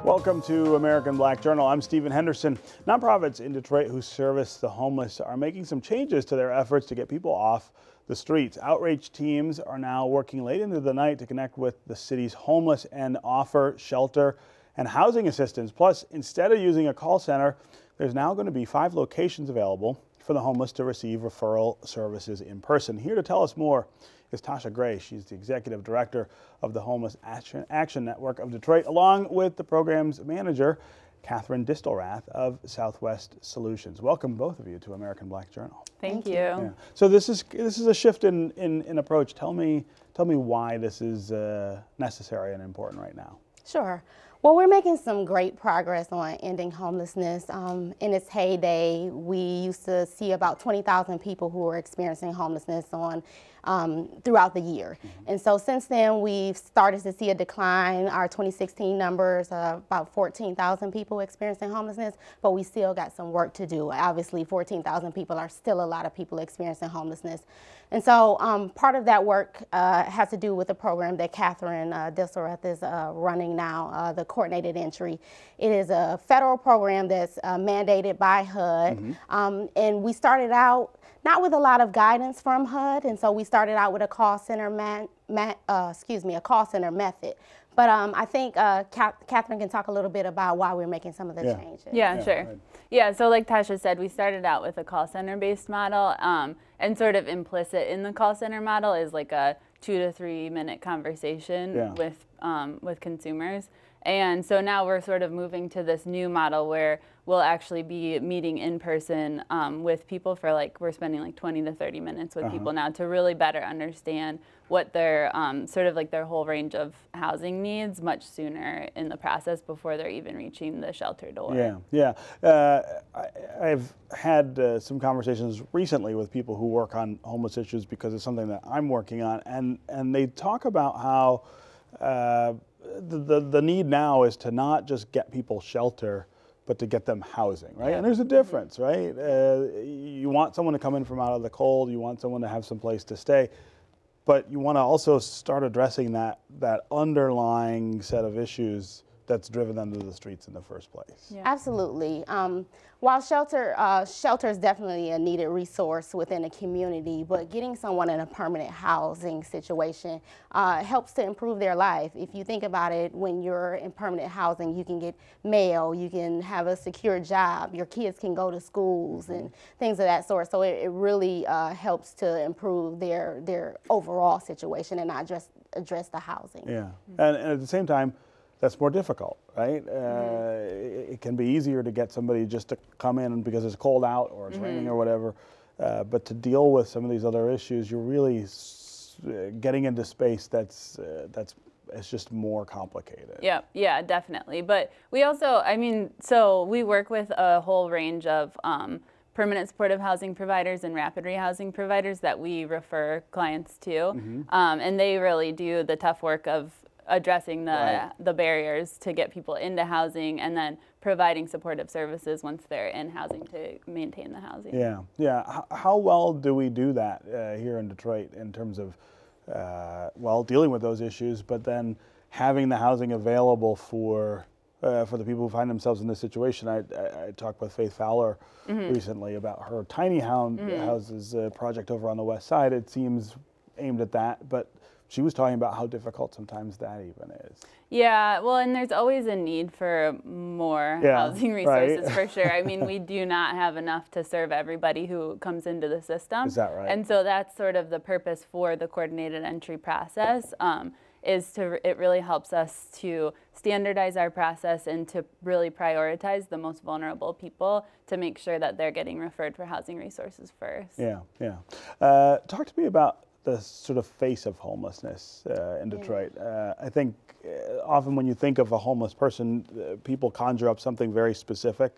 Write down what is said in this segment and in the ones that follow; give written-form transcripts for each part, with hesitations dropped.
Welcome to American Black Journal. I'm Stephen Henderson. Nonprofits in Detroit who service the homeless are making some changes to their efforts to get people off the streets. Outreach teams are now working late into the night to connect with the city's homeless and offer shelter and housing assistance. Plus, instead of using a call center, there's now going to be 5 locations available for the homeless to receive referral services in person. Here to tell us more is Tasha Gray. She's the executive director of the Homeless Action Network of Detroit, along with the program's manager, Distelrath of Southwest Solutions. Welcome, both of you, to American Black Journal. Thank you. Yeah. So this is a shift in approach. Tell me why this is necessary and important right now. Sure. Well, we're making some great progress on ending homelessness. In its heyday, we used to see about 20,000 people who were experiencing homelessness throughout the year. And so since then, we've started to see a decline. Our 2016 numbers, about 14,000 people experiencing homelessness, but we still got some work to do. Obviously, 14,000 people are still a lot of people experiencing homelessness. And so part of that work has to do with the program that Distelrath is running now, the Coordinated Entry. It is a federal program that's mandated by HUD. And we started out not with a lot of guidance from HUD, and so we started out with a call center call center method. But I think Catherine can talk a little bit about why we're making some of the changes. Yeah, sure. Right. Yeah, so like Tasha said, we started out with a call center based model, and sort of implicit in the call center model is like a 2 to 3 minute conversation with consumers. And so now we're sort of moving to this new model where we'll actually be meeting in person with people for we're spending like 20 to 30 minutes with people now to really better understand what their sort of like their whole range of housing needs much sooner in the process before they're even reaching the shelter door. Yeah. I've had some conversations recently with people who work on homeless issues because it's something that I'm working on, and they talk about how the need now is to not just get people shelter, but to get them housing, right? And there's a difference, right? You want someone to come in from out of the cold, you want someone to have some place to stay, but you want to also start addressing that underlying set of issues that's driven them to the streets in the first place. Yeah. Absolutely. While shelter is definitely a needed resource within a community, but getting someone in a permanent housing situation helps to improve their life. If you think about it, when you're in permanent housing, you can get mail, you can have a secure job, your kids can go to schools and things of that sort. So it really helps to improve their overall situation and not just address the housing. Yeah, and at the same time, that's more difficult, right? It can be easier to get somebody just to come in because it's cold out or it's raining or whatever, but to deal with some of these other issues, you're really getting into space that's it's just more complicated. Yeah, definitely. But we also, so we work with a whole range of permanent supportive housing providers and rapid rehousing providers that we refer clients to, and they really do the tough work of addressing the barriers to get people into housing and then providing supportive services once they're in housing to maintain the housing. Yeah. How well do we do that here in Detroit in terms of, dealing with those issues, but then having the housing available for the people who find themselves in this situation? I talked with Faith Fowler recently about her tiny houses project over on the west side. It seems aimed at that, but she was talking about how difficult sometimes that even is. Yeah, well, and there's always a need for more housing resources, for sure. We do not have enough to serve everybody who comes into the system. Is that right? And so that's sort of the purpose for the coordinated entry process, it really helps us to standardize our process and to really prioritize the most vulnerable people to make sure that they're getting referred for housing resources first. Yeah. Talk to me about the sort of face of homelessness in Detroit. I think often when you think of a homeless person, people conjure up something very specific,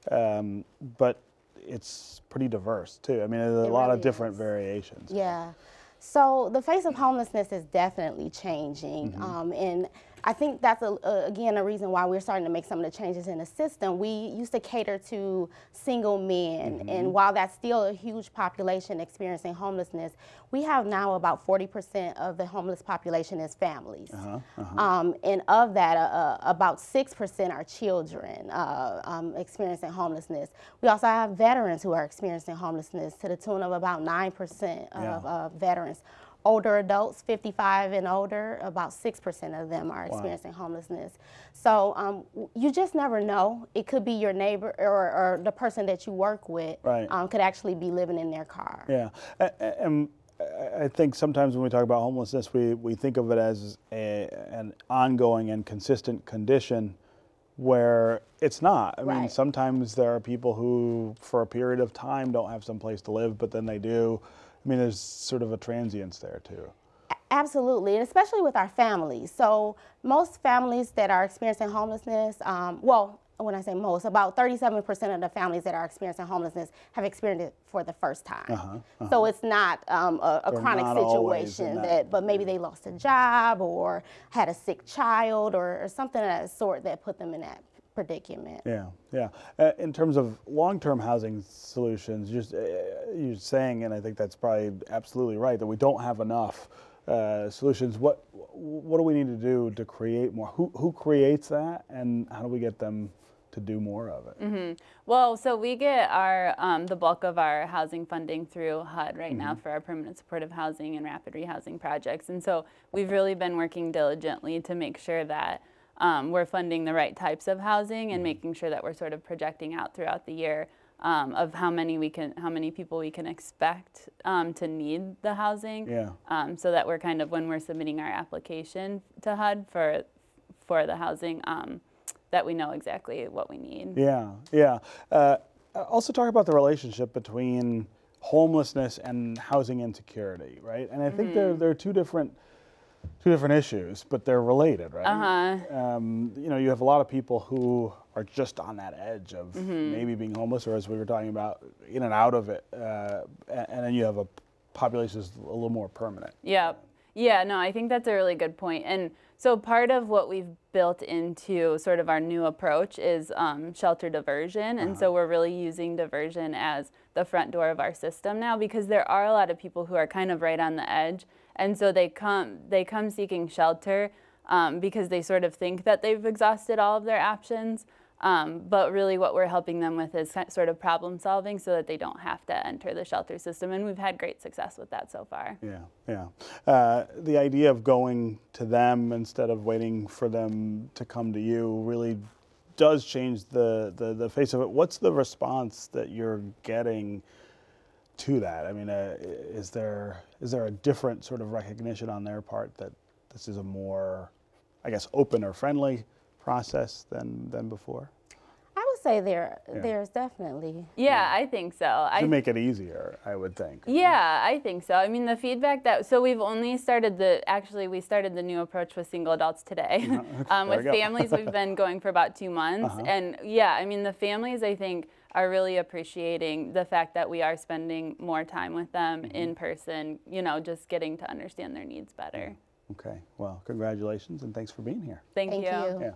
but it's pretty diverse too. There's a lot of different variations. Yeah. So the face of homelessness is definitely changing. And I think that's, again, a reason why we're starting to make some of the changes in the system. We used to cater to single men, and while that's still a huge population experiencing homelessness, we have now about 40% of the homeless population is families. And of that, about 6% are children experiencing homelessness. We also have veterans who are experiencing homelessness to the tune of about 9% of veterans. Older adults, 55 and older, about 6% of them are experiencing homelessness. So you just never know. It could be your neighbor or the person that you work with could actually be living in their car. Yeah, and I think sometimes when we talk about homelessness, we think of it as an ongoing and consistent condition where it's not. I mean, sometimes there are people who, for a period of time, don't have some place to live, but then they do. I mean, there's sort of a transience there too. Absolutely, and especially with our families. So most families that are experiencing homelessness, well, when I say most, about 37% of the families that are experiencing homelessness have experienced it for the first time. So it's not a chronic situation, but maybe they lost a job or had a sick child or something of that sort that put them in that predicament. Yeah. In terms of long-term housing solutions, you're saying, and I think that's probably absolutely right, that we don't have enough solutions. What do we need to do to create more? Who creates that, and how do we get them to do more of it? Well, so we get our the bulk of our housing funding through HUD right now for our permanent supportive housing and rapid rehousing projects, and so we've really been working diligently to make sure that we're funding the right types of housing and making sure that we're sort of projecting out throughout the year of how many people we can expect to need the housing. So that we're kind of, when we're submitting our application to HUD for the housing, that we know exactly what we need. Also talk about the relationship between homelessness and housing insecurity, right? And I think they're two different issues, but they're related, right? You know, you have a lot of people who are just on that edge of maybe being homeless, or as we were talking about, in and out of it, and then you have a population that's a little more permanent. Yeah, no, I think that's a really good point. And so part of what we've built into sort of our new approach is shelter diversion. And so we're really using diversion as the front door of our system now, because there are a lot of people who are kind of right on the edge. And so they come seeking shelter because they sort of think that they've exhausted all of their options. But really what we're helping them with is sort of problem solving so that they don't have to enter the shelter system. And we've had great success with that so far. The idea of going to them instead of waiting for them to come to you really does change the face of it. What's the response that you're getting to that? I mean, is there a different sort of recognition on their part that this is a more, I guess, open or friendly process than before? I would say there's definitely. I think so. To make it easier, I would think. I think so. I mean, the feedback so we've only started we started the new approach with single adults today. With families, we've been going for about 2 months. And I mean, the families, I think, are really appreciating the fact that we are spending more time with them in person, you know, just getting to understand their needs better. Okay, well, congratulations and thanks for being here. Thank you. Yeah.